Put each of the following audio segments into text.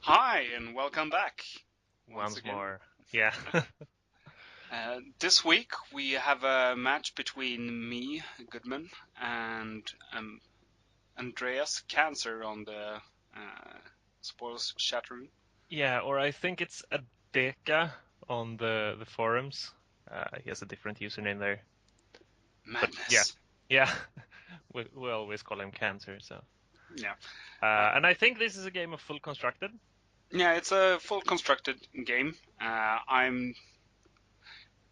Hi, and welcome back once Once again. more. Yeah. This week we have a match between me, Goodman, and Andreas Kanzr on the Spoils chat room. Yeah, or I think it's Adeka on the forums. He has a different username there. But yeah. Madness. Yeah. We always call him Cancer, so. Yeah. Uh, And I think this is a game of full constructed. yeah, it's a full constructed game. I'm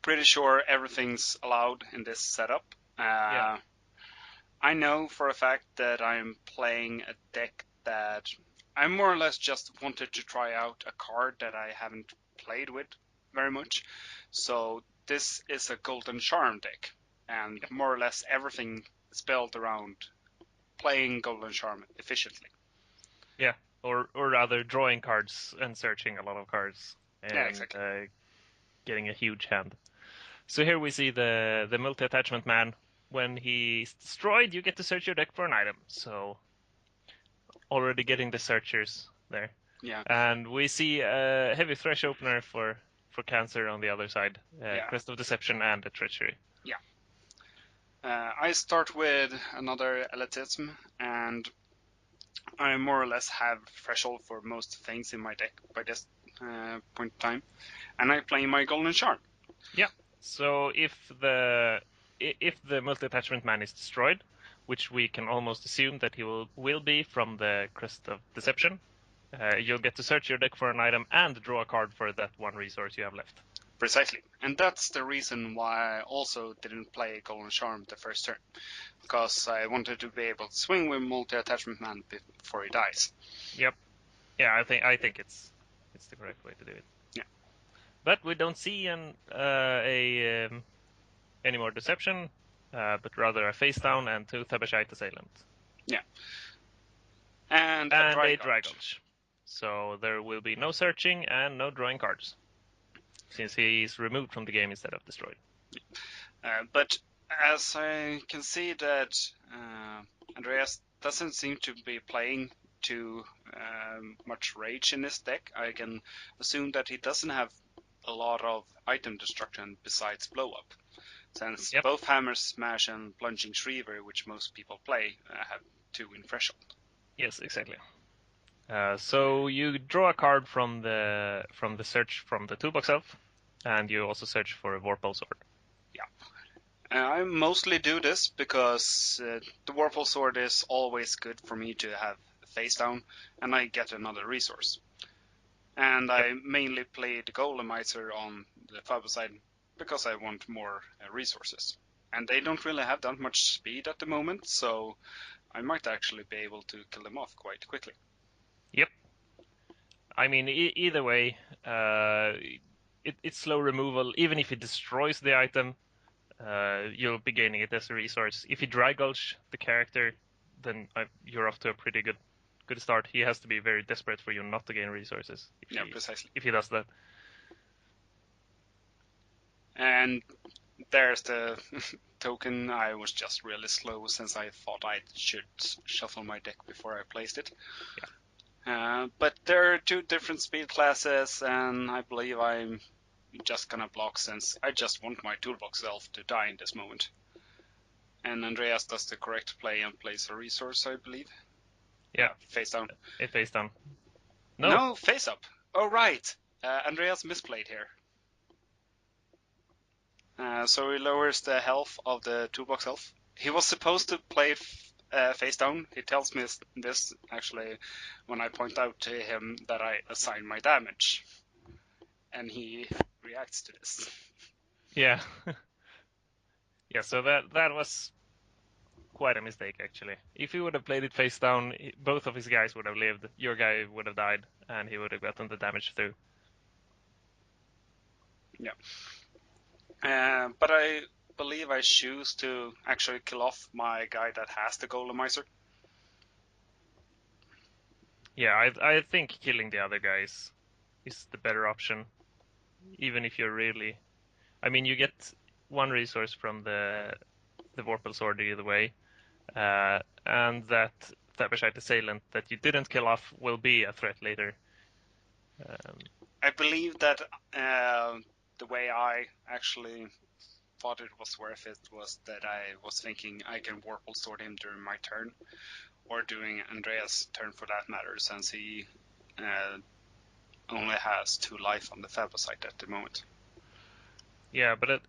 pretty sure everything's allowed in this setup. Yeah. I know for a fact that I'm playing a deck that I more or less just wanted to try out a card that I haven't played with very much. So this is a Golden Charm deck, and Yep. more or less everything is built around playing Golden Charm efficiently. Yeah. Or rather drawing cards and searching a lot of cards Yeah, and exactly. getting a huge hand. So here we see the multi-attachment man. When he's destroyed, you get to search your deck for an item. So already getting the searchers there. Yeah, And we see a heavy thresh opener for Cancer on the other side, yeah, Crest of Deception and a Treachery. yeah. I start with another elitism, and I more or less have threshold for most things in my deck by this point in time, and I play my Golden Charm. Yeah. So if the multi attachment man is destroyed, which we can almost assume that he will be from the Crest of Deception, you'll get to search your deck for an item and draw a card for that one resource you have left. Precisely. And that's the reason why I also didn't play Golden Charm the first turn. Because I wanted to be able to swing with multi-attachment man before he dies. Yep. Yeah, I think it's the correct way to do it. Yeah. But we don't see any more deception, but rather a face down and two Thebashite Assailant. Yeah. And a And a Drygulch. Dragulch. So there will be no searching and no drawing cards, since he is removed from the game instead of destroyed. But as I can see that Andreas doesn't seem to be playing too much rage in his deck, I can assume that he doesn't have a lot of item destruction besides blow up. Since Yep. both Hammer Smash and Plunging Shriver, which most people play, have 2 in threshold. Yes, exactly. So you draw a card from the search from the toolbox elf, and you also search for a Vorpal sword. Yeah. I mostly do this because the Warpole Sword is always good for me to have face down, and I get another resource. And Yep. I mainly play the Golemizer on the Fabo side because I want more resources. And they don't really have that much speed at the moment, so I might actually be able to kill them off quite quickly. Yep. I mean, either way, it's slow removal. Even if it destroys the item, you'll be gaining it as a resource. If you dry gulch the character, then you're off to a pretty good start. He has to be very desperate for you not to gain resources Yeah, precisely. if he does that. And there's the token. I was just really slow since I thought I should shuffle my deck before I placed it. But there are 2 different speed classes, and I believe I'm just gonna block since I just want my toolbox elf to die in this moment. And Andreas does the correct play and plays a resource, I believe. Yeah, Face down. it face down. No. No, face up. Oh, right. Andreas misplayed here. So he lowers the health of the toolbox elf. He was supposed to play face down. He tells me this actually when I point out to him that I assign my damage, and he reacts to this. Yeah. Yeah, so that was quite a mistake actually. If he would have played it face down, both of his guys would have lived. Your guy would have died, and he would have gotten the damage through. Yeah. But I believe I choose to actually kill off my guy that has the Golemizer. Yeah, I think killing the other guys is the better option, even if you're really. I mean, you get one resource from the Vorpal sword either way, and that Thebashite assailant that you didn't kill off will be a threat later. I believe that the way I actually thought it was worth it was that I was thinking I can Warple Sword him during my turn, or during Andreas' turn for that matter, since he only has 2 life on the Phaebosite at the moment. Yeah, but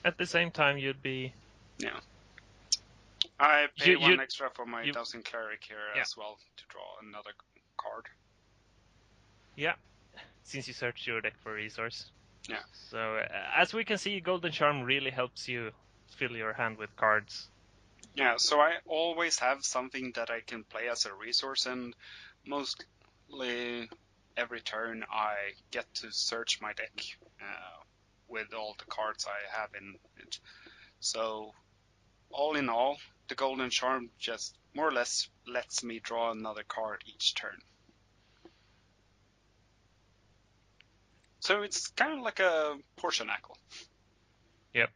at the same time, you'd be Yeah. I pay you 1 extra for my you Dowsing Cleric here yeah as well to draw another card. yeah. Since you search your deck for a resource. Yeah. So as we can see, Golden Charm really helps you fill your hand with cards. Yeah, so I always have something that I can play as a resource, and mostly every turn I get to search my deck with all the cards I have in it. So, all in all, the Golden Charm just more or less lets me draw another card each turn. So it's kind of like a portion knuckle. Yep.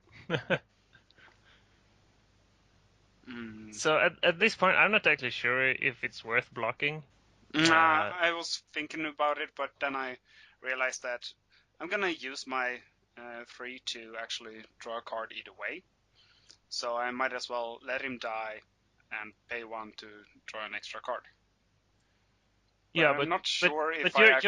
Mm. So at this point, I'm not actually sure if it's worth blocking. I was thinking about it, but then I realized that I'm gonna use my 3 to actually draw a card either way. So I might as well let him die and pay 1 to draw an extra card. But Yeah, I'm not but sure if but I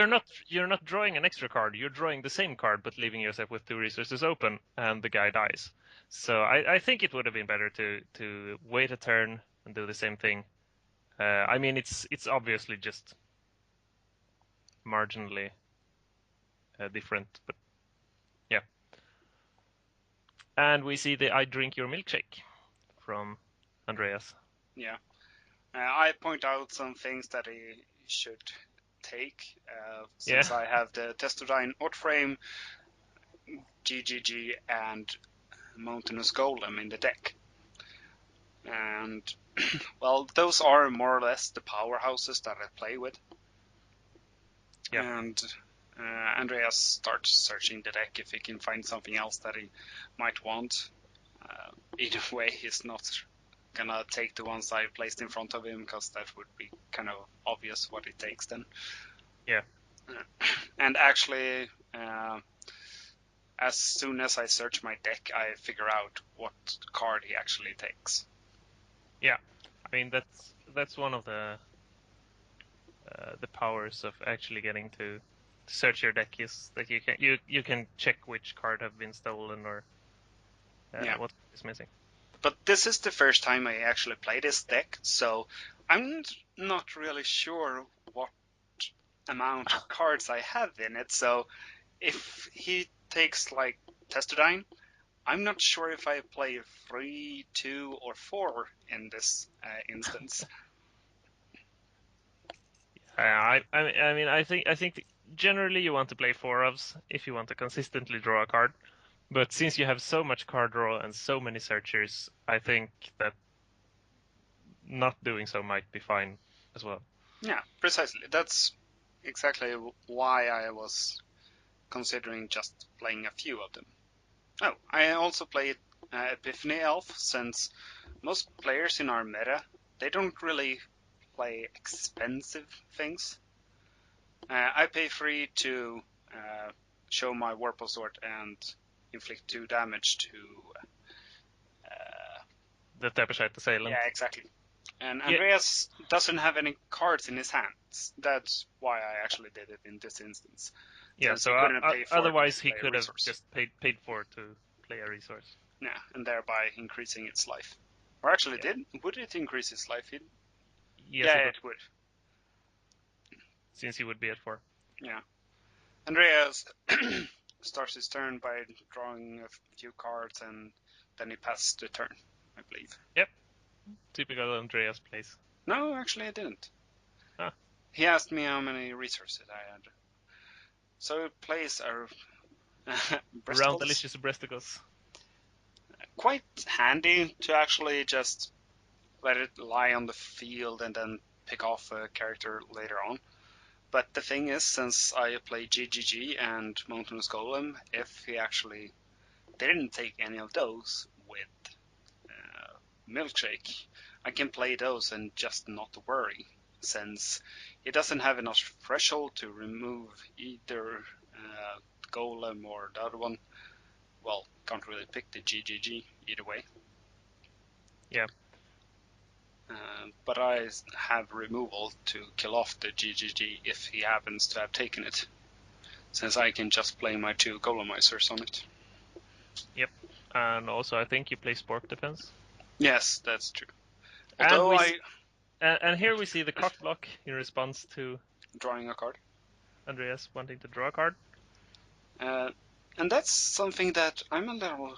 you're not drawing an extra card. You're drawing the same card, but leaving yourself with 2 resources open, and the guy dies. So I think it would have been better to wait a turn and do the same thing. I mean, it's obviously just marginally different, but yeah. And we see the "I drink your milkshake" from Andreas. Yeah. I point out some things that he should take, Yeah, since I have the Testodyne Outframe, GGG, and Mountainous Golem in the deck. And, well, those are more or less the powerhouses that I play with. yeah, And Andreas starts searching the deck if he can find something else that he might want. Either way, he's not gonna take the ones I placed in front of him, because that would be kind of obvious what he takes then. yeah, And actually, as soon as I search my deck, I figure out what card he actually takes. yeah. I mean, that's one of the powers of actually getting to search your deck is that you can check which card have been stolen or Yeah. what is missing. But this is the first time I actually play this deck, so I'm not really sure what amount of cards I have in it. So if he takes like Testodyne, I'm not sure if I play 3, 2, or 4 in this instance. I mean I think generally you want to play 4-ofs if you want to consistently draw a card. But since you have so much card draw and so many searchers, I think that not doing so might be fine as well. Yeah, precisely. That's exactly why I was considering just playing a few of them. Oh, I also played Epiphany Elf, since most players in our meta, they don't really play expensive things. I pay 3 to show my Warple Sword and inflict 2 damage to... The Tapestite Assailant. Yeah, exactly. And Yeah, Andreas doesn't have any cards in his hands. That's why I actually did it in this instance, yeah. since he So couldn't pay 4 to otherwise he play a could have resource. just paid for to play a resource. Yeah, and thereby increasing its life. Or actually, Yeah. would it increase its life? Yes, Yeah, it would, it would. since he would be at 4. Yeah. Andreas starts his turn by drawing a few cards, and then he passes the turn, I believe. Yep, typical Andreas plays. No, actually, I didn't. Ah, He asked me how many resources I had. So he plays a round breasticles. delicious breasticles. Quite handy to actually just let it lie on the field and then pick off a character later on. But the thing is, since I play GGG and Mountainous Golem, if he actually didn't take any of those with Milkshake, I can play those and just not worry. since he doesn't have enough threshold to remove either Golem or the other one. Well, can't really pick the GGG either way. Yeah. But I have removal to kill off the GGG if he happens to have taken it, since I can just play my 2 Golemizers on it. Yep. And also, I think you play Spork Defense. Yes, that's true. And Although and here we see the cock block in response to drawing a card. Andreas wanting to draw a card. And that's something that I'm a little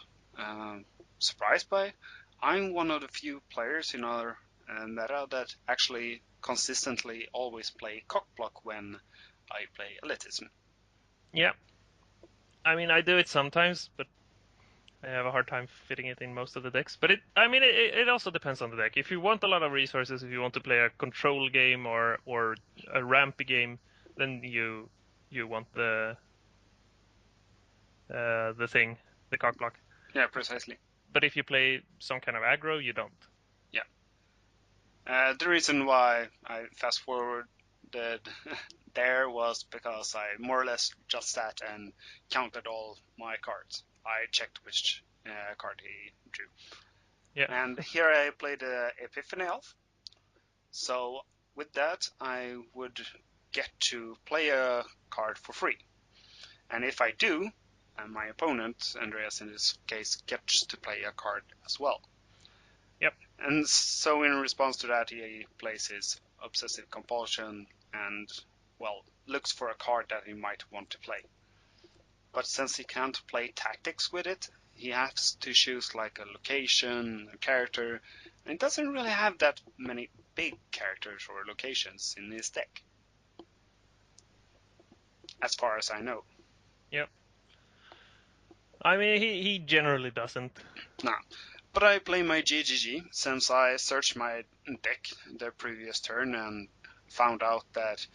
surprised by. I'm one of the few players in our meta that actually consistently always play cockblock when I play Elitism. Yeah. I mean, I do it sometimes, but I have a hard time fitting it in most of the decks. But it also depends on the deck. If you want a lot of resources, if you want to play a control game or a rampy game, then you want the thing, the cock block. Yeah, precisely. But if you play some kind of aggro, you don't. Yeah. The reason why I fast forwarded there was because I more or less just sat and counted all my cards. I checked which card he drew. Yeah. And here I played Epiphany Elf. So with that, I would get to play a card for free. And if I do, and my opponent, Andreas in this case, gets to play a card as well. Yep. And so in response to that, he plays his Obsessive Compulsion and, well, looks for a card that he might want to play. But since he can't play tactics with it, he has to choose like a location, a character, and he doesn't really have that many big characters or locations in his deck. As far as I know. Yep. I mean, he generally doesn't. No. But I play my GGG since I searched my deck the previous turn and found out that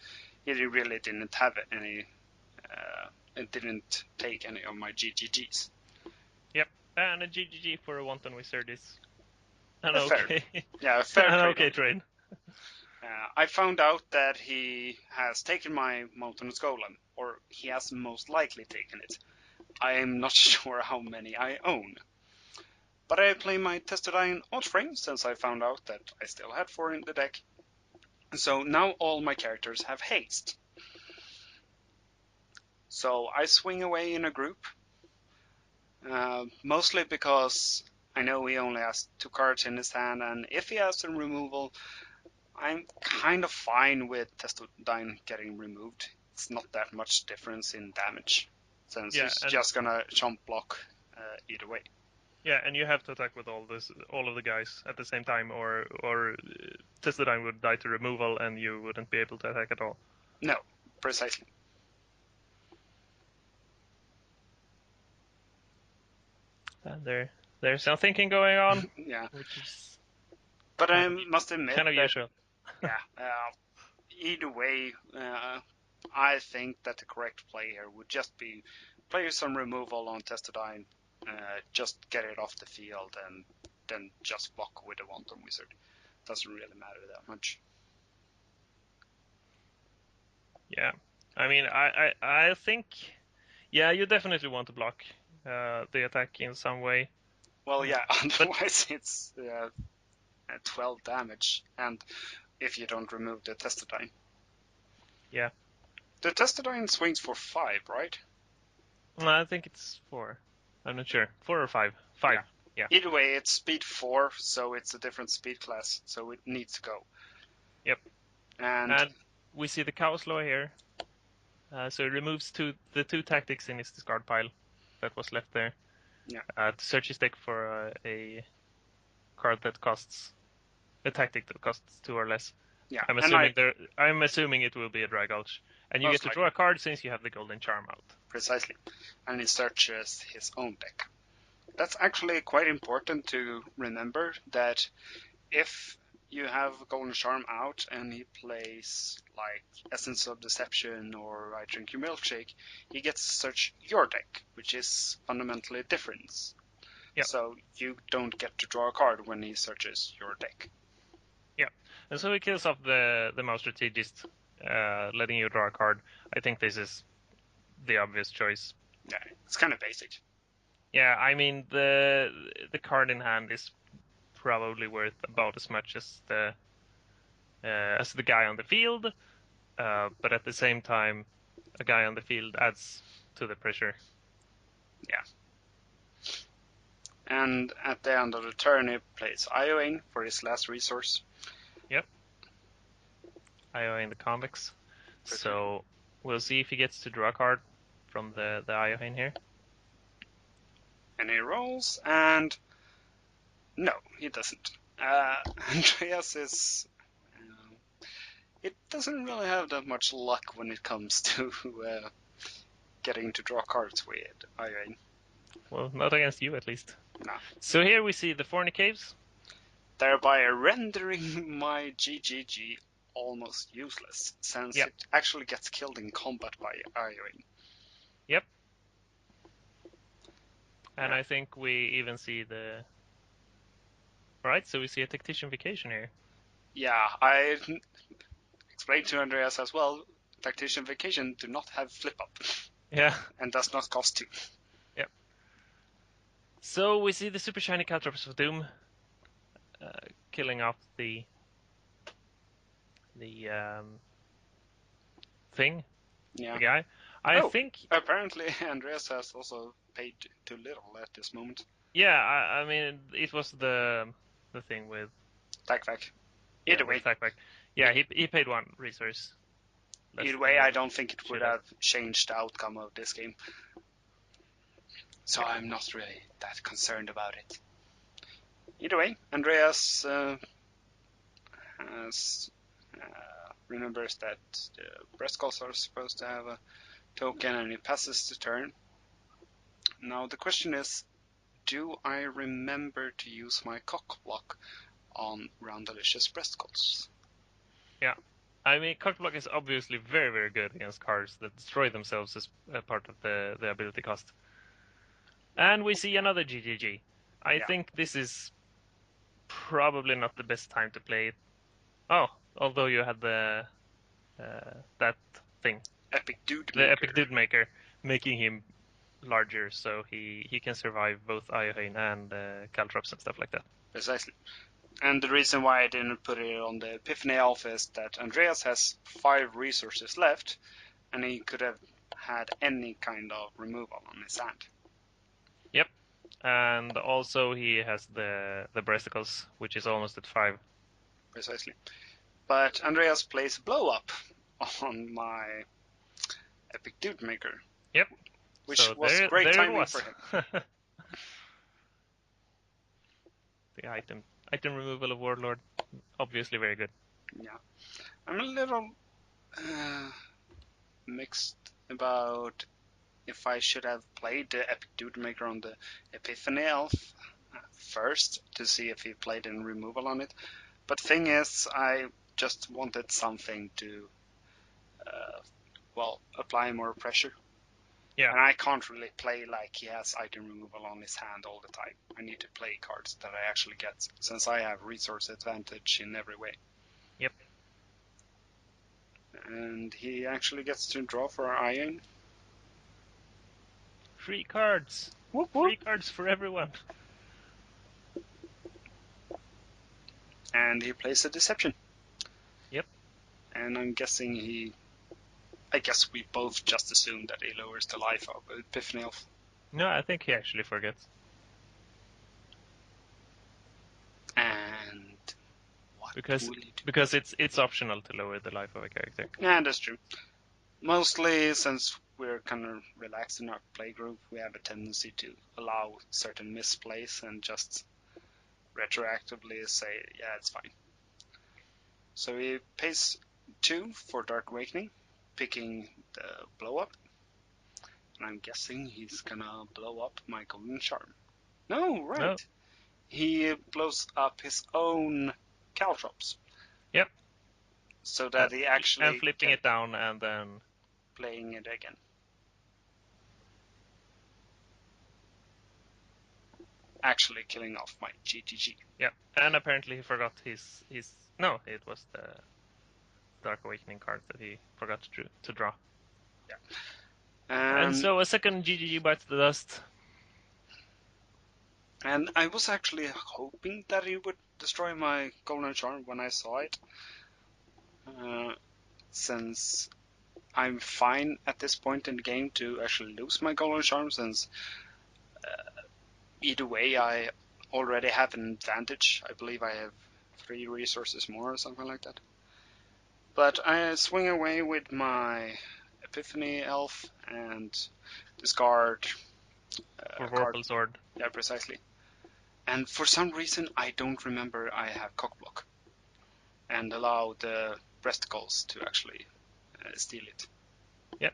he really didn't have any, it didn't take any of my GGGs. Yep. And a GGG for a wanton wizard is an Fair. okay. Yeah, a fair an trade. okay trade. I found out that he has taken my Mountainous Golem, or he has most likely taken it. I am not sure how many I own. But I play my Testodine Oddframe since I found out that I still had 4 in the deck. So now all my characters have haste. So I swing away in a group, mostly because I know he only has 2 cards in his hand, and if he has some removal, I'm kind of fine with Testodine getting removed. It's not that much difference in damage, since he's just gonna chomp block either way. Yeah, and you have to attack with all of the guys at the same time, or Testodine would die to removal, and you wouldn't be able to attack at all. No, precisely. And there's some thinking going on. Yeah. Which is. But I must admit kind of that, usual. Yeah. Either way, I think that the correct play here would just be play some removal on Testodine, just get it off the field, and then just block with a Wanton Wizard. Doesn't really matter that much. Yeah, I mean, I think, yeah, you definitely want to block the attack in some way. Well, yeah. Otherwise, it's 12 damage, and if you don't remove the Testodine. Yeah. The Testodine swings for 5, right? No, I think it's 4. I'm not sure. 4 or 5. 5. Yeah. Either way, it's speed 4, so it's a different speed class, so it needs to go. Yep. And we see the Chaos Law here. So it removes the 2 tactics in his discard pile that was left there. Yeah. To search his deck for a card that costs a tactic that costs 2 or less. Yeah. I'm assuming it will be a Drag Gulch. And you get to draw a card since you have the Golden Charm out. Precisely. And he searches his own deck. That's actually quite important to remember, that if you have Golden Charm out and he plays like Essence of Deception or I Drink Your Milkshake, he gets to search your deck, which is fundamentally different. Yep. So you don't get to draw a card when he searches your deck. Yeah, and so he kills off the mouse strategist, letting you draw a card. I think this is the obvious choice. Yeah, it's kind of basic. Yeah, I mean the card in hand is probably worth about as much as the guy on the field, but at the same time, a guy on the field adds to the pressure. Yeah. And at the end of the turn, he plays IOing for his last resource. Yep, IO in the convex. Precisely. So we'll see if he gets to draw a card from the IO in here. And he rolls, and no, he doesn't. Andreas is. It doesn't really have that much luck when it comes to getting to draw cards with IOing. Well, not against you at least. No. So here we see the Forny Caves. Thereby rendering my GGG almost useless, since Yep. it actually gets killed in combat by IOing. Yep. And Yeah. I think we even see the. Right, so we see a Tactician Vacation here. Yeah, I explained to Andreas as well. Tactician Vacation do not have flip up. Yeah. And does not cost 2. Yep. So we see the Super Shiny Caltrops of Doom killing off the thing, Yeah. the guy. I think. Apparently Andreas has also paid too little at this moment. Yeah, I mean it was the thing with Tacvac. yeah Either with way. Tacback. Yeah, he paid 1 resource. Either way, I don't think it would have changed the outcome of this game. So yeah. I'm not really that concerned about it. Either way, Andreas remembers that the breast calls are supposed to have a token and he passes the turn. Now the question is, do I remember to use my cock block on Roundalicious breast calls? Yeah. I mean, Cockblock is obviously very, very good against cards that destroy themselves as a part of the ability cost. And we see another GGG. I think this is probably not the best time to play it. Oh, although you had the that thing, Epic Dude the Maker. Epic Dude Maker, making him larger so he can survive both Iohain and Caltrops and stuff like that. Precisely. And the reason why I didn't put it on the Epiphany Alpha is that Andreas has 5 resources left, and he could have had any kind of removal on his hand. Yep. And also he has the breasticles, which is almost at 5. Precisely. But Andreas plays Blow Up on my Epic Dude Maker. Yep. Which So was there great it timing was. for him. The item removal of Warlord, obviously very good. Yeah. I'm a little mixed about if I should have played the Epic Dude Maker on the Epiphany Elf first to see if he played in removal on it. But thing is, I just wanted something to, apply more pressure. Yeah. And I can't really play like he has item removal on his hand all the time. I need to play cards that I actually get, since I have resource advantage in every way. Yep. And he actually gets to draw for Iron. Free cards. Whoop, whoop. Free cards for everyone. And he plays a Deception. Yep. And I'm guessing I guess we both just assumed that he lowers the life of Epiphany Elf. No, I think he actually forgets. And what Because will he do? because it's optional to lower the life of a character. Yeah, that's true. Mostly since we're kind of relaxed in our playgroup, we have a tendency to allow certain misplays and just retroactively say, yeah, it's fine. So he pays 2 for Dark Awakening, picking the blow up. And I'm guessing he's gonna blow up my Golden Charm. No, right. No. He blows up his own Caltrops. Yep. So that he actually and flipping it down and then playing it again. actually killing off my GGG. Yeah, and apparently he forgot his no, it was the Dark Awakening card that he forgot to draw. Yeah. And so a second GGG bites the dust. And I was actually hoping that he would destroy my Golden Charm when I saw it. Since I'm fine at this point in the game to actually lose my Golden Charm, since either way I already have an advantage. I believe I have 3 resources more or something like that. But I swing away with my Epiphany Elf and discard For a card. Vorpal Sword. Yeah, precisely. And for some reason I don't remember I have Cockblock and allow the Breasticles to actually steal it. Yep.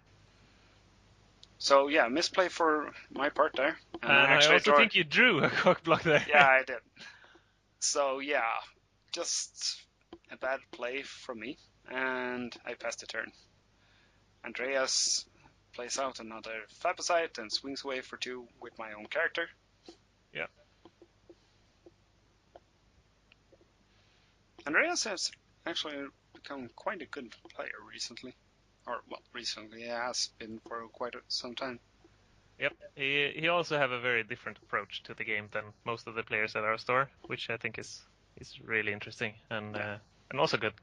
So yeah, misplay for my part there. And I actually also think you drew a cockblock there. Yeah, I did. So yeah, just a bad play from me, and I passed the turn. Andreas plays out another Fabicite and swings away for 2 with my own character. Yeah. Andreas has actually become quite a good player recently. Or, well, recently, he has been for quite some time. Yep. He also have a very different approach to the game than most of the players at our store, which I think is really interesting and also good.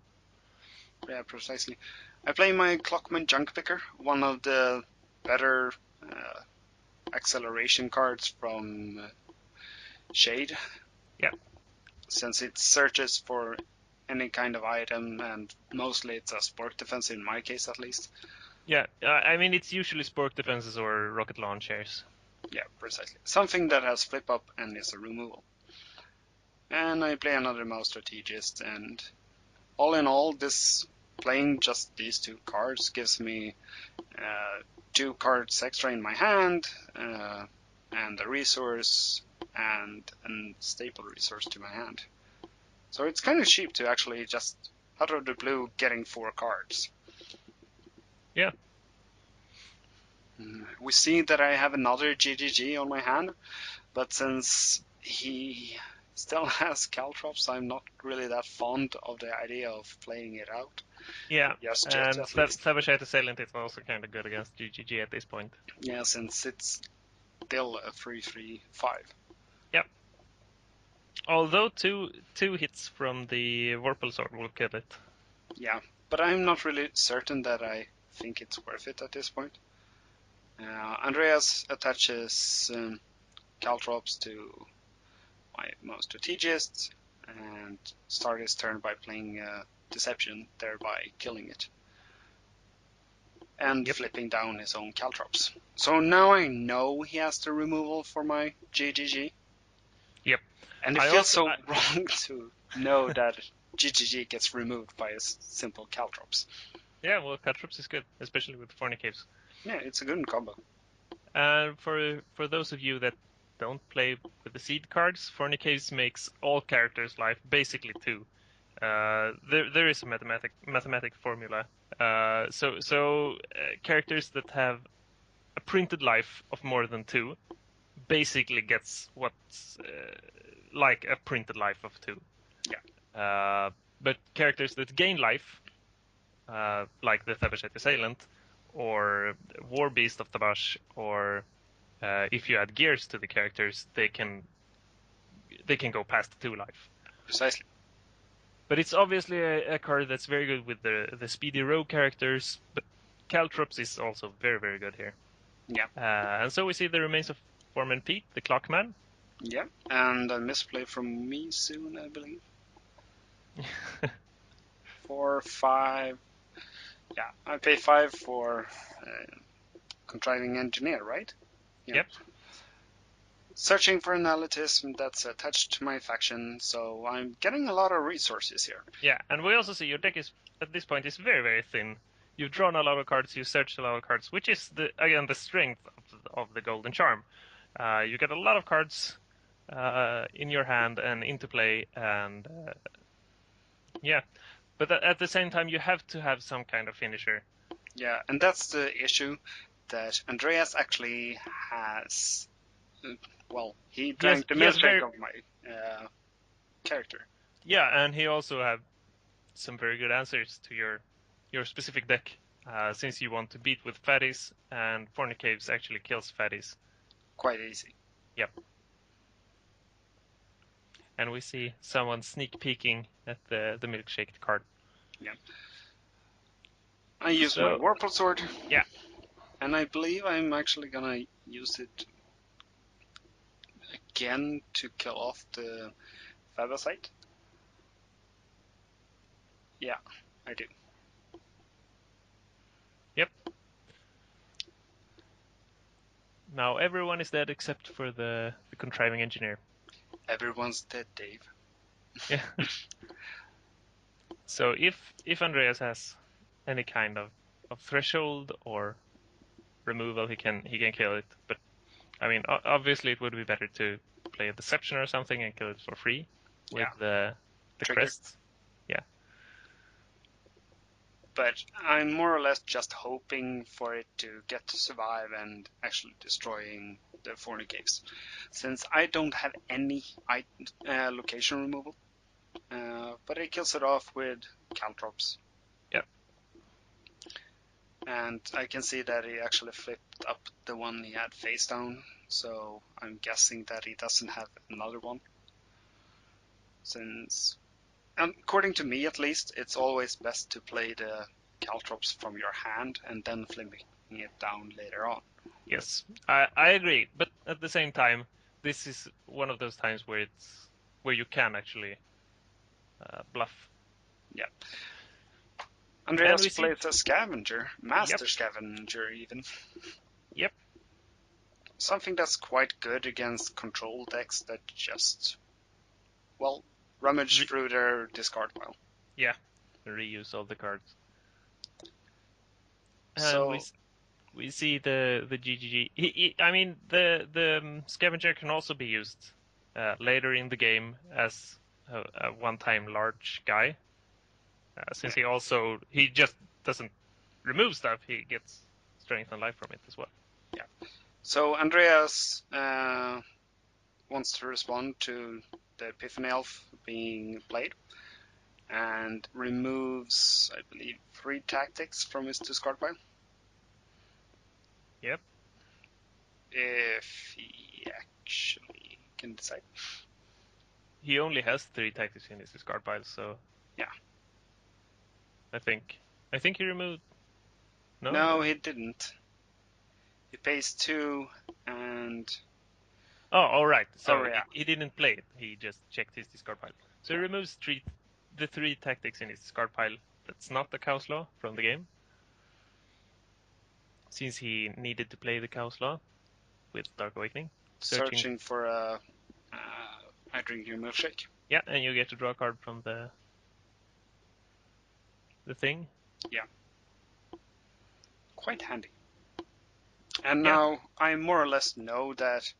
Yeah, precisely. I play my Clockman Junk Picker, one of the better acceleration cards from Shade. Yeah. Since it searches for any kind of item, and mostly it's a sport defense in my case at least. Yeah, I mean it's usually spork defenses or rocket launchers. Yeah, precisely. Something that has flip up and is a removal. And I play another mouse strategist, and all in all, this playing just these 2 cards gives me 2 cards extra in my hand, and a resource and a staple resource to my hand. So it's kind of cheap to actually just out of the blue getting 4 cards. Yeah. We see that I have another GGG on my hand, but since he still has Caltrops, I'm not really that fond of the idea of playing it out. Yeah, Just yet, and at least. Savage Assailant is also kind of good against GGG at this point. Yeah, since it's still a 3/3/5. Yep. Although two hits from the Vorpal Sword will kill it. Yeah, but I'm not really certain that I think it's worth it at this point. Andreas attaches Caltrops to my most strategist and start his turn by playing Deception, thereby killing it. And flipping down his own Caltrops. So now I know he has the removal for my GGG. Yep. And it feels so wrong to know that GGG gets removed by a simple Caltrops. Yeah, well, Caltrops is good, especially with Fornicaves. Yeah, it's a good combo. And for those of you that don't play with the seed cards, Fornicaves makes all characters' life basically 2. There is a mathematic formula. So characters that have a printed life of more than 2 basically gets what's like a printed life of 2. Yeah. But characters that gain life, like the Thabashet Assailant, or War Beast of Tabash, or if you add gears to the characters, they can go past 2 life. Precisely. But it's obviously a card that's very good with the speedy rogue characters, but Caltrops is also very, very good here. Yeah. And so we see the remains of Foreman Pete, the Clockman. Yeah, and a misplay from me soon, I believe. 4, 5. Yeah, I pay 5 for contriving engineer, right? Yeah. Yep. Searching for an elitism that's attached to my faction, so I'm getting a lot of resources here. Yeah, and we also see your deck is at this point is very, very thin. You've drawn a lot of cards, you searched a lot of cards, which is again the strength of the Golden Charm. You get a lot of cards in your hand and into play, and yeah, but at the same time you have to have some kind of finisher. Yeah, and that's the issue that Andreas actually has well, he He has drank the he has milkshake very of my character. yeah, and he also have some very good answers to your specific deck. Since you want to beat with fatties, and Fornicaves actually kills fatties. Quite easy. Yep. And we see someone sneak peeking at the milkshake card. Yeah. I used my So Warple Sword. yeah. And I believe I'm actually gonna use it again to kill off the Phabasite. Yeah, I do. Yep. Now everyone is dead except for the contriving engineer. Everyone's dead, Dave. Yeah. So if Andreas has any kind of threshold or removal, he can kill it. But I mean, obviously, it would be better to play a deception or something and kill it for free with Yeah, the trigger. crests. Yeah. But I'm more or less just hoping for it to get to survive and actually destroying the Fornicaves. Since I don't have any location removal, but it kills it off with Caltrops. Yeah. And I can see that he actually flipped up the one he had face down, so I'm guessing that he doesn't have another one. Since, according to me at least, it's always best to play the Caltrops from your hand and then flipping it down later on. Yes, I agree. But at the same time, this is one of those times where you can actually bluff. Yeah. And Andreas we see. plays a scavenger, Yep. master scavenger even. Yep. Something that's quite good against control decks that just, well, rummage through their discard pile. Yeah. Reuse all the cards. And So, we see the GGG. I mean, the scavenger can also be used later in the game as a one-time large guy. Since he just doesn't remove stuff, he gets strength and life from it as well. yeah. So Andreas wants to respond to the Epiphany Elf being played and removes, I believe, 3 tactics from his discard pile. Yep. If he actually can decide. He only has 3 tactics in his discard pile, so Yeah. I think he removed. No, he didn't. He pays 2 and. Oh, all right. Oh, So yeah. he didn't play it. He just checked his discard pile. So he Yeah. removes the 3 tactics in his discard pile. That's not the Cow's Law from the game, since he needed to play the Cow's Law with Dark Awakening. Searching for a. I drink your milkshake. Yeah, and you get to draw a card from the thing. Yeah. Quite handy. And Yeah. now I more or less know that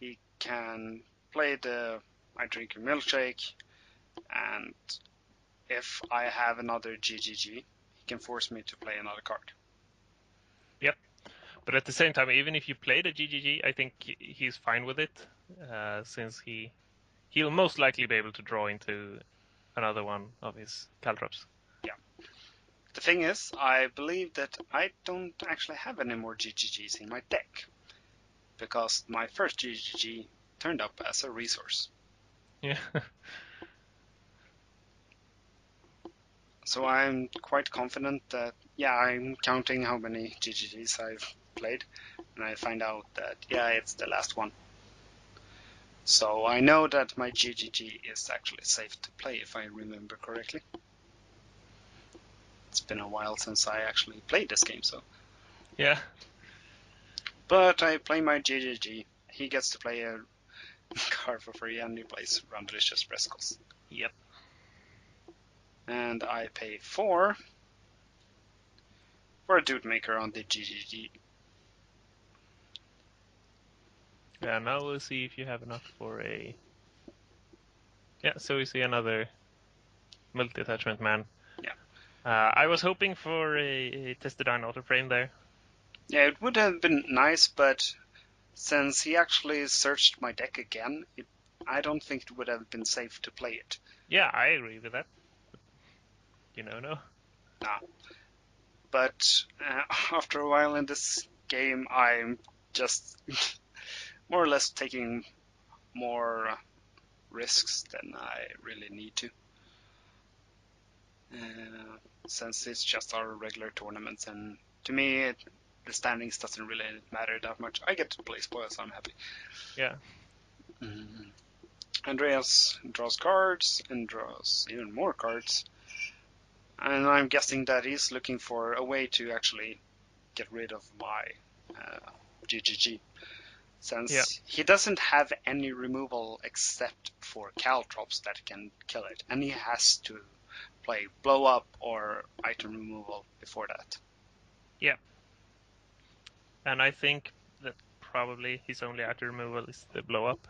he can play the I drink your milkshake, and if I have another GGG, he can force me to play another card. Yep. But at the same time, even if you play the GGG, I think he's fine with it, since he'll most likely be able to draw into another one of his Caltrops. Yeah. The thing is, I believe that I don't actually have any more GGGs in my deck, because my first GGG turned up as a resource. Yeah. So I'm quite confident that, yeah, I'm counting how many GGGs I've played, and I find out that, yeah, it's the last one. So I know that my GGG is actually safe to play, if I remember correctly. It's been a while since I actually played this game, so. Yeah. But I play my GGG. He gets to play a card for free, and he plays Roundricious Rascals. Yep. And I pay 4 for a Dude Maker on the GGG. Yeah, now we'll see if you have enough for a. Yeah, so we see another multi-attachment man. Yeah. I was hoping for a Testedine auto frame there. Yeah, it would have been nice, but Since he actually searched my deck again, I don't think it would have been safe to play it. Yeah, I agree with that. No. Nah. But after a while in this game, I'm just more or less taking more risks than I really need to. Since it's just our regular tournaments, and to me, the standings doesn't really matter that much. I get to play spoils, so I'm happy. Yeah. Mm. Andreas draws cards and draws even more cards, and I'm guessing that he's looking for a way to actually get rid of my GGG. Yeah. Since he doesn't have any removal except for Caltrops that can kill it, and he has to play blow up or item removal before that. Yeah. And I think that probably his only item removal is the blow up.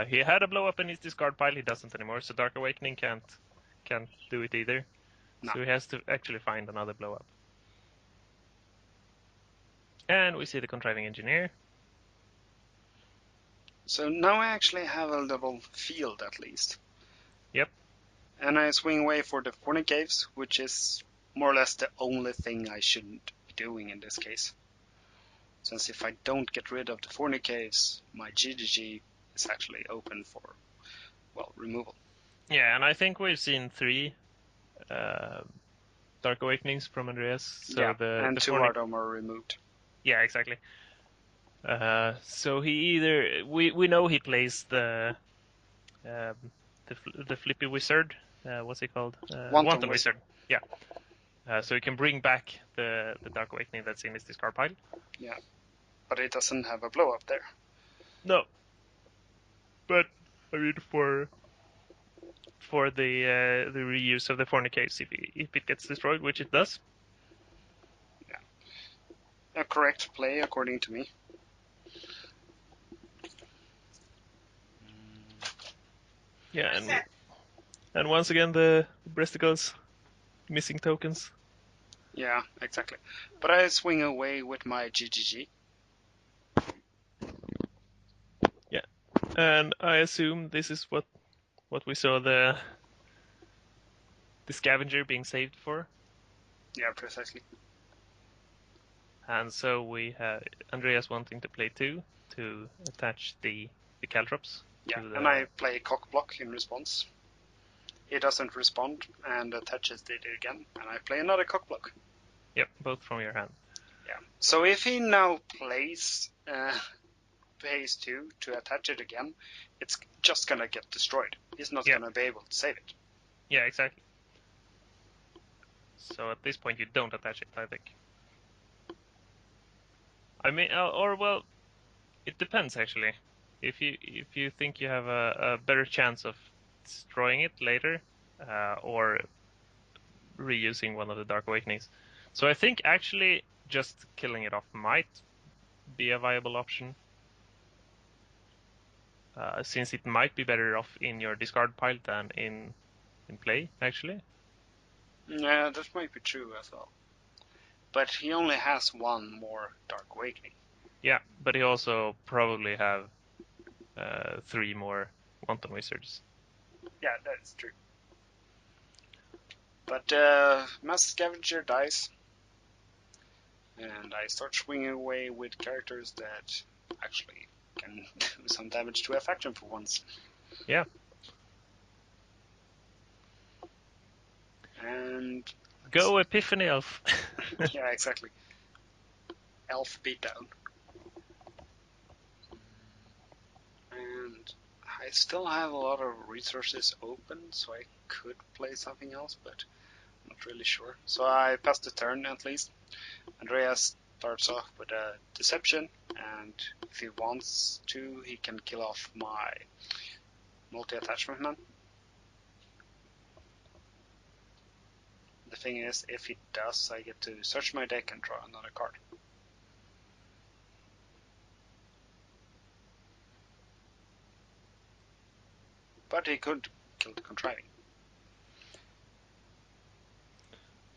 He had a blow up in his discard pile. He doesn't anymore. So Dark Awakening can't do it either. No. So he has to actually find another blow up. And we see the Contriving Engineer. So now I actually have a level field at least. Yep. And I swing away for the Fornicaves, which is more or less the only thing I shouldn't be doing in this case. Since if I don't get rid of the Fornicaves, my GGG is actually open for, well, removal. Yeah, and I think we've seen 3 uh, Dark Awakenings from Andreas. So Yeah, the and the 2 Fornic. Ardom are removed. Yeah, exactly. So he either we know he plays um, the Flippy Wizard. What's he called? Wanton Wanton Wizard. Wizard. Yeah. So he can bring back the Dark Awakening that's in his discard pile. Yeah, but it doesn't have a blow up there. No, but I mean for the reuse of the Fornicates if it gets destroyed, which it does. Yeah, a correct play according to me. Yeah, and once again the Breasticles missing tokens. Yeah, exactly. But I swing away with my GGG. Yeah, and I assume this is what we saw the Scavenger being saved for. Yeah, precisely. And so we have Andreas wanting to play 2 to attach the Caltrops Yeah, to and I the. play cock block in response. He doesn't respond and attaches it again, and I play another cock block. Yep, both from your hand. Yeah. So if he now plays phase 2 to attach it again, it's just gonna get destroyed. He's not Yeah, gonna be able to save it. yeah, exactly. So at this point you don't attach it, I think. I mean, or well, it depends actually. If you think you have a better chance of destroying it later, or reusing one of the Dark Awakenings. So I think actually just killing it off might be a viable option, since it might be better off in your discard pile than in play actually. Yeah, that might be true as well. But he only has one more Dark Awakening. Yeah, but you also probably have 3 more Wanton Wizards. Yeah, that's true. But Master Scavenger dies, and I start swinging away with characters that actually can do some damage to a faction for once. Yeah. And Go Epiphany Elf. yeah, exactly. Elf beatdown. And I still have a lot of resources open, so I could play something else, but I'm not really sure. So I passed the turn at least. Andreas starts off with a deception, and if he wants to, he can kill off my multi-attachment man. The thing is, if he does, I get to search my deck and draw another card. But he could kill the contriving.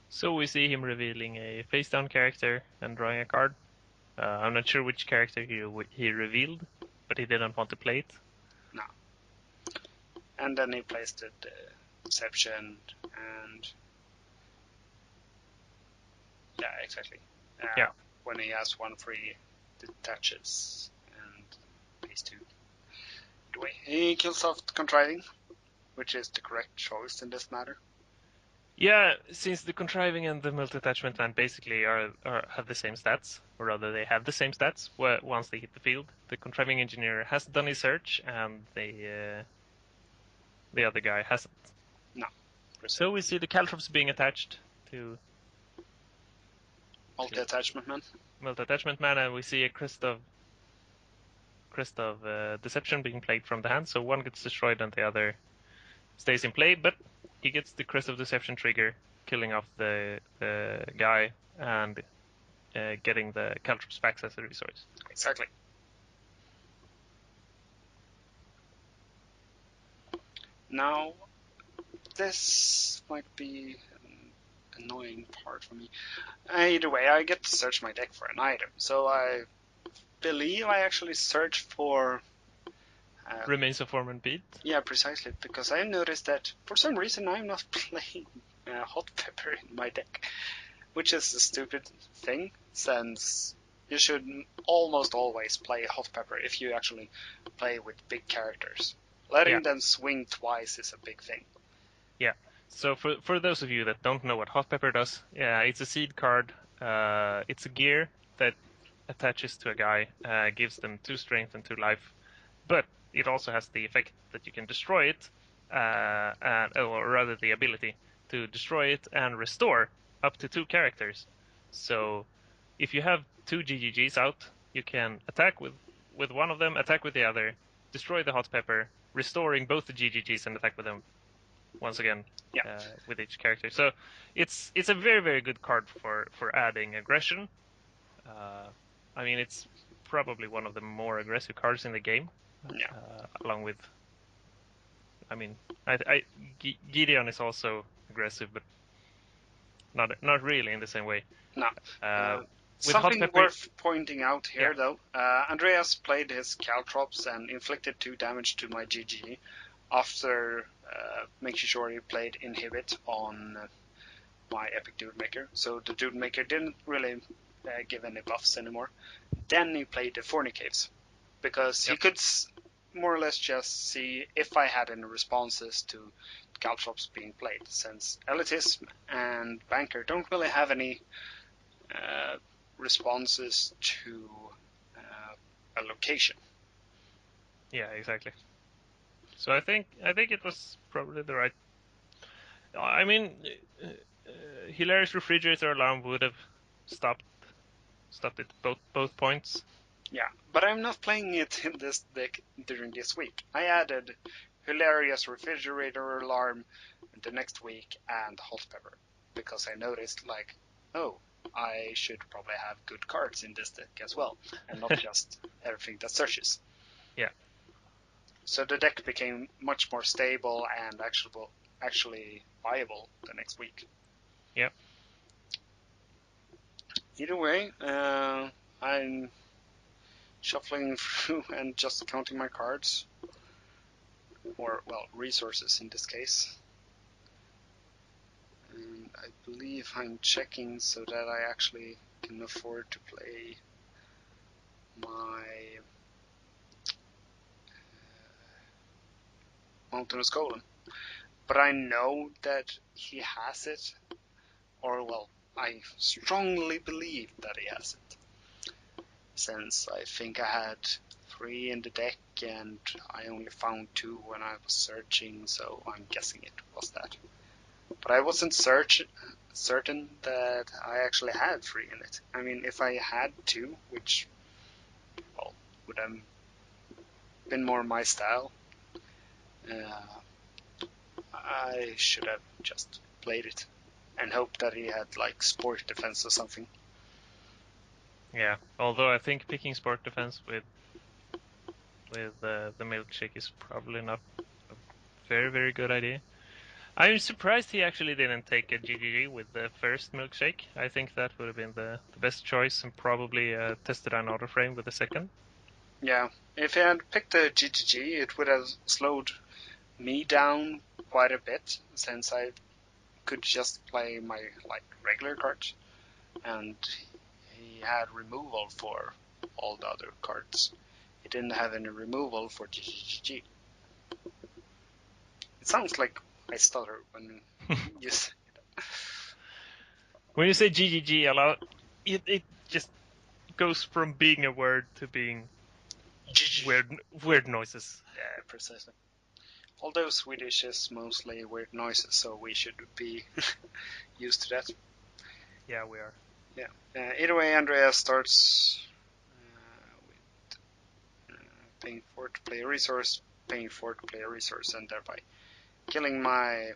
So we see him revealing a face down character and drawing a card. I'm not sure which character he revealed, but he didn't want to play it. No. And then he placed it Deception and yeah, exactly. Yeah. When he has one free, detaches and pays two. Anyway, he kills off Contriving, which is the correct choice in this matter. Yeah, since the contriving and the multi-attachment man basically have the same stats, or rather they have the same stats once they hit the field. The contriving engineer has done his search, and the other guy hasn't. No. So we see the caltrops being attached to Multi-attachment man. multi-attachment man, and we see a crest of deception being played from the hand. So one gets destroyed and the other stays in play, but he gets the crest of deception trigger, killing off the guy and getting the caltrops back as a resource. Exactly. Now, this might be an annoying part for me. Either way, I get to search my deck for an item. So I believe I actually searched for... Remains of Form and Beat? Yeah, precisely, because I noticed that for some reason I'm not playing Hot Pepper in my deck. Which is a stupid thing, since you should almost always play Hot Pepper if you actually play with big characters. Letting them swing twice is a big thing. Yeah. So for those of you that don't know what Hot Pepper does, yeah, it's a seed card. It's a gear that attaches to a guy, gives them 2 strength and 2 life, but it also has the effect that you can destroy it, or rather the ability to destroy it and restore up to 2 characters. So if you have 2 GGGs out, you can attack with one of them, attack with the other, destroy the Hot Pepper, restoring both the GGGs and attack with them once again with each character. So it's a very, very good card for adding aggression. I mean, it's probably one of the more aggressive cards in the game, along with. I mean, Gideon is also aggressive, but not really in the same way. No. With Hot Something Pepper, worth pointing out here, though, Andreas played his Caltrops and inflicted 2 damage to my GG after making sure he played Inhibit on my Epic Dude Maker. So the Dude Maker didn't really give any buffs anymore. Then he played the Fornicates, because he could more or less just see if I had any responses to Caltrops being played, since Elitism and Banker don't really have any responses to a location. Yeah, exactly. So I think it was probably the right. I mean, Hilarious Refrigerator Alarm would have stopped it both points. Yeah, but I'm not playing it in this deck during this week. I added Hilarious Refrigerator Alarm the next week and Hot Pepper, because I noticed, like, oh, I should probably have good cards in this deck as well, and not just everything that searches. Yeah. So the deck became much more stable and actually viable the next week. Yeah. Either way, I'm shuffling through and just counting my cards. Or, well, resources in this case. And I believe I'm checking so that I actually can afford to play my Mountainous Golem. But I know that he has it, or, well, I strongly believe that he has it. Since I think I had 3 in the deck and I only found 2 when I was searching, so I'm guessing it was that. But I wasn't certain that I actually had 3 in it. I mean, if I had 2, which, well, would have been more my style, I should have just played it and hoped that he had, like, Sport Defense or something. Yeah. Although I think picking Sport Defense with the milkshake is probably not a very, very good idea. I'm surprised he actually didn't take a GGG with the first milkshake. I think that would have been the best choice, and probably tested an auto frame with the second. Yeah, if he had picked the GGG, it would have slowed me down quite a bit, since I could just play my regular cards, and he had removal for all the other cards. He didn't have any removal for GGG. It sounds like I stutter when you say that. When you say GGG a lot, it just goes from being a word to being weird noises. Yeah, precisely. Although Swedish is mostly weird noises, so we should be used to that. Yeah, we are. Yeah. Either way, Andreas starts with paying 4 to play a resource, paying 4 to play a resource, and thereby killing my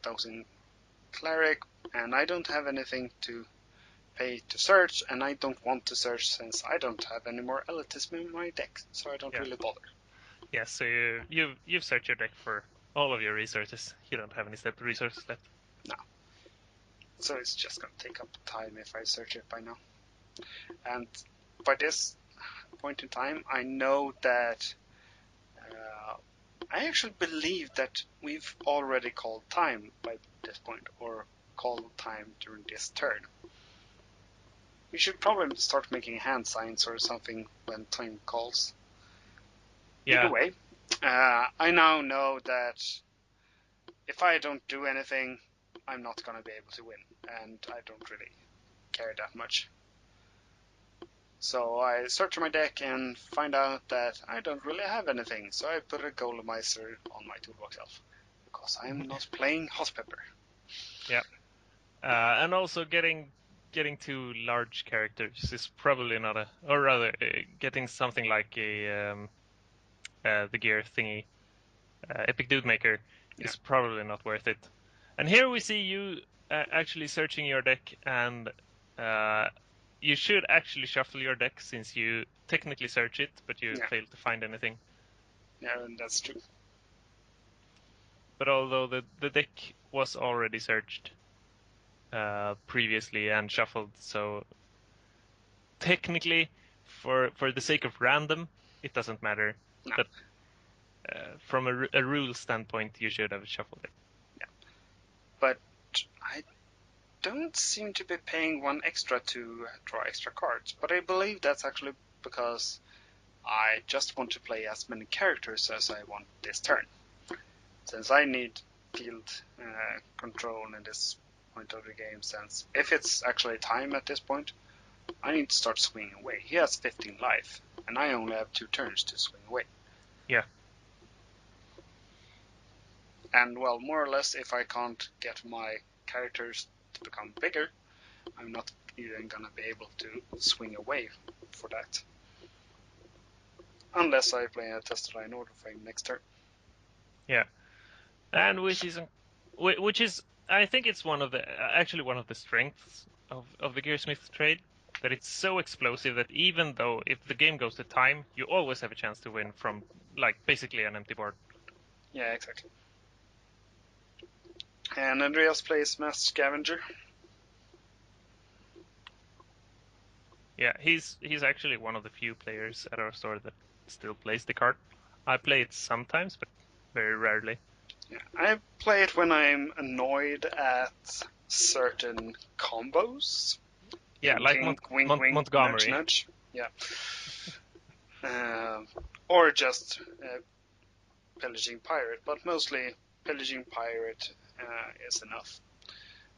dowsing cleric. And I don't have anything to pay to search, and I don't want to search since I don't have any more elitism in my deck, so I don't really bother. Yeah, so you've searched your deck for all of your resources. You don't have any step resources left. No. So it's just gonna take up time if I search it by now. And by this point in time, I know that I actually believe that we've already called time by this point, or called time during this turn. We should probably start making hand signs or something when time calls. Yeah. Either way, I now know that if I don't do anything, I'm not going to be able to win, and I don't really care that much. So I search my deck and find out that I don't really have anything, so I put a Golemizer on my toolbox elf, because I'm not playing Hot Pepper. Yeah. And also getting two large characters is probably not a, or rather, getting something like the gear thingy, Epic Dude Maker, Yeah. is probably not worth it. And here we see you actually searching your deck, and you should actually shuffle your deck since you technically search it, but you Yeah. failed to find anything. Yeah, that's true. But although the deck was already searched previously and shuffled, so technically, for the sake of random, it doesn't matter. No. But from a rule standpoint, you should have shuffled it. Yeah. But I don't seem to be paying 1 extra to draw extra cards, but I believe that's actually because I just want to play as many characters as I want this turn. Since I need field control in this point of the game, since if it's actually time at this point, I need to start swinging away. He has 15 life, and I only have 2 turns to swing away. Yeah. And well, more or less, if I can't get my characters to become bigger, I'm not even gonna be able to swing away for that. Unless I play a Tesla in order frame next turn. Yeah. And which is I think it's one of the actually one of the strengths of the Gearsmith trade, that it's so explosive that even though if the game goes to time, you always have a chance to win from like basically an empty board. Yeah, exactly. And Andreas plays Master Scavenger. Yeah, he's actually one of the few players at our store that still plays the card. I play it sometimes, but very rarely. Yeah, I play it when I'm annoyed at certain combos. Yeah, Hink, like hink, wink, wink, nudge, Montgomery. nudge. Yeah. Or just Pillaging Pirate, but mostly Pillaging Pirate is enough.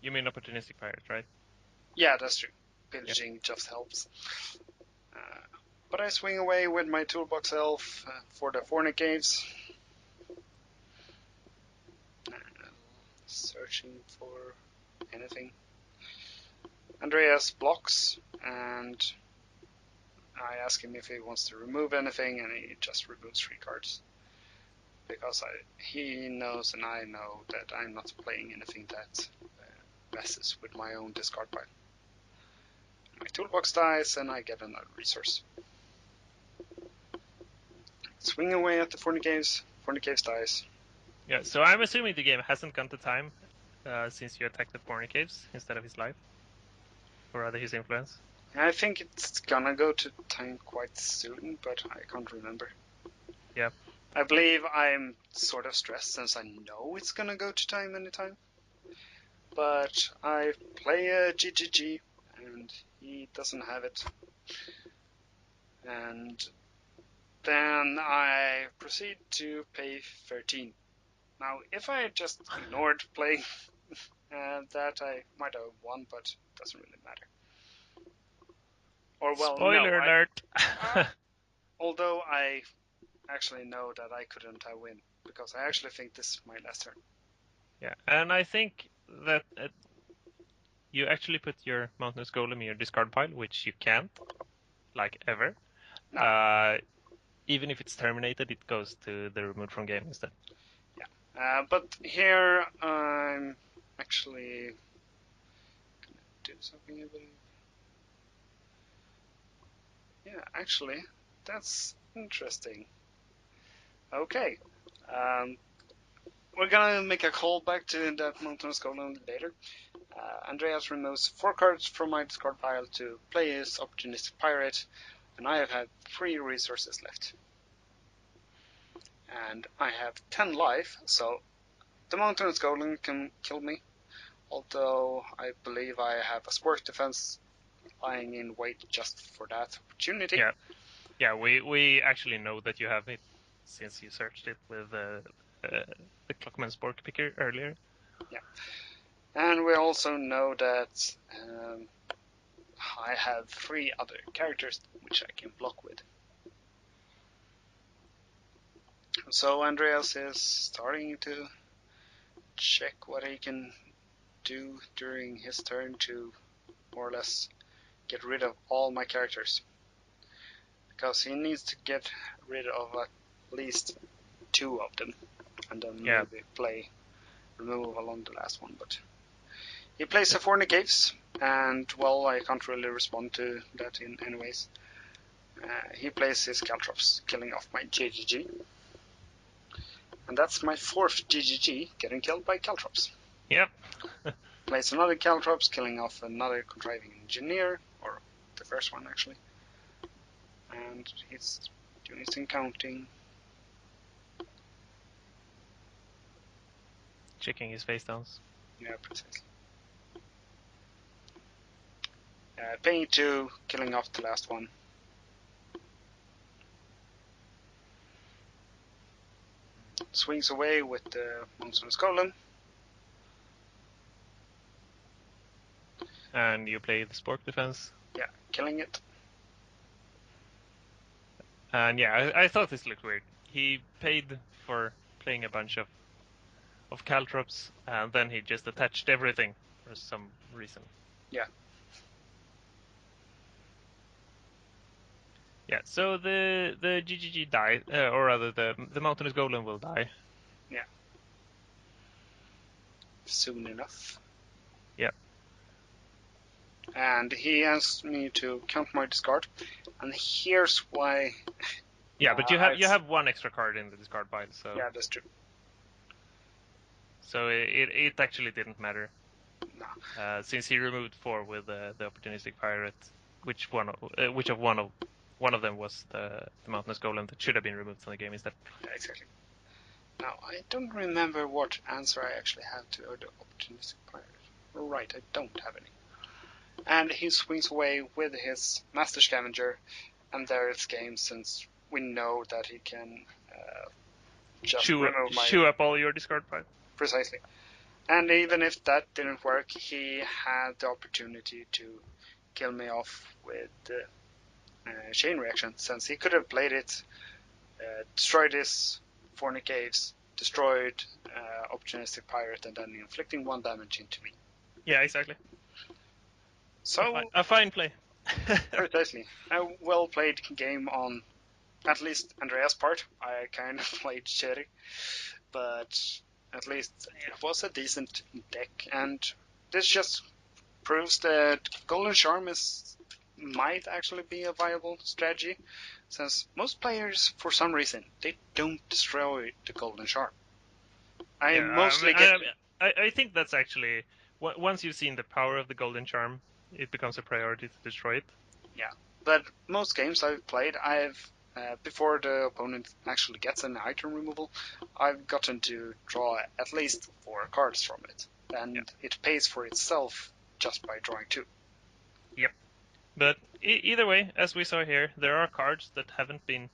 You mean opportunistic pirate, right? Yeah, that's true. Yeah. Pillaging just helps. Uh, but I swing away with my Toolbox Elf for the Fornicates. Searching for anything. Andreas blocks, and I ask him if he wants to remove anything, and he just removes 3 cards. Because he knows and I know that I'm not playing anything that messes with my own discard pile. My toolbox dies, and I get another resource. Swing away at the Fornicates. Fornicates dies. Yeah, so I'm assuming the game hasn't gone to time since you attacked the Porny Caves instead of his life, or rather his influence. I think it's gonna go to time quite soon, but I can't remember. Yeah. I believe I'm sort of stressed since I know it's gonna go to time anytime. But I play a GGG and he doesn't have it. And then I proceed to pay 13. Now, if I had just ignored playing that, I might have won, but it doesn't really matter. Or, well, no. Spoiler alert! Although I actually know that I couldn't have win, because I actually think this is my last turn. Yeah, and I think that you actually put your Mountainous Golem in your discard pile, which you can't, like ever. No. Even if it's terminated, it goes to the removed from game instead. Yeah. But here I'm actually gonna do something, I believe. Yeah, actually, that's interesting. Okay. Um, we're gonna make a call back to that Mountainous Golem later. Andreas removes 4 cards from my discard pile to play his Opportunistic Pirate, and I have had 3 resources left. And I have 10 life, so the Mountainous Golem can kill me, although I believe I have a Spork Defense lying in wait just for that opportunity. Yeah, we actually know that you have it since you searched it with the Clockman Spork Picker earlier. Yeah. And we also know that I have 3 other characters which I can block with. So Andreas is starting to check what he can do during his turn to more or less get rid of all my characters. Because he needs to get rid of at least 2 of them, and then maybe play removal on the last one. But he plays the Forny Caves, and well, I can't really respond to that in anyways. He plays his Caltrops, killing off my GGG. And that's my 4th GGG getting killed by Caltrops. Yep. Plays another Caltrops, killing off another Contriving Engineer, or the first one actually. And he's doing some counting. Checking his face downs. Yeah, precisely. Paying 2, killing off the last one. Swings away with the Mountainous Golem. And you play the Spork Defense. Yeah, killing it. And yeah, I thought this looked weird. He paid for playing a bunch of Caltrops, and then he just attached everything for some reason. Yeah. Yeah, so the GGG die, or rather the Mountainous Golem will die. Yeah. Soon enough. Yeah. And he asks me to count my discard. And here's why. Yeah, but you have 1 extra card in the discard pile, so Yeah, that's true. so it actually didn't matter. No. Since he removed 4 with the Opportunistic Pirate, which one of them was the Mountainous Golem that should have been removed from the game instead. Yeah, exactly. Now, I don't remember what answer I actually have to the Opportunistic Pirate. Right, I don't have any. And he swings away with his Master Scavenger, and there it's game, since we know that he can just remove my... Chew up all your discard pile. Precisely. And even if that didn't work, he had the opportunity to kill me off with Chain Reaction, since he could have played it, destroyed his Forny Caves, destroyed Opportunistic Pirate, and then inflicting 1 damage into me. Yeah, exactly. So, a fine play. precisely. A well-played game on at least Andreas' part. I kind of played shitty, but at least it was a decent deck, and this just proves that Golden Charm might actually be a viable strategy, since most players, for some reason, they don't destroy the Golden Charm. I Yeah, mostly get. I think that's actually once you've seen the power of the golden charm, it becomes a priority to destroy it. Yeah, but most games I've played, I've before the opponent actually gets an item removal, I've gotten to draw at least 4 cards from it, Yeah. and it pays for itself just by drawing 2. Yep. But either way, as we saw here, there are cards that haven't been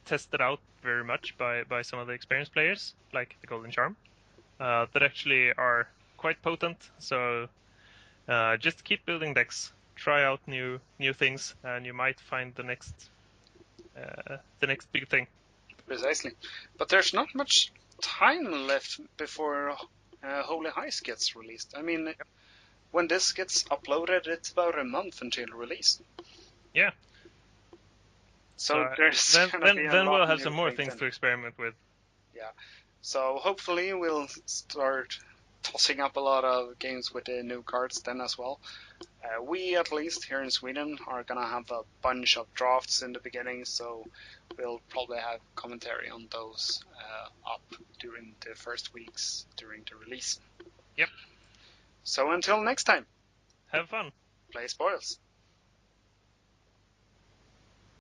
tested out very much by some of the experienced players, like the golden charm, that actually are quite potent. So just keep building decks, try out new things, and you might find the next big thing. Precisely, but there's not much time left before Holy Heist gets released. I mean, when this gets uploaded, it's about a month until release. Yeah. So So there's then gonna be then a then we'll lot have new some more things things in. to experiment with. Yeah. So hopefully we'll start tossing up a lot of games with the new cards then as well. We, at least here in Sweden, are gonna have a bunch of drafts in the beginning, so we'll probably have commentary on those up during the first weeks during the release. Yep. So until next time, Have fun. play spoils.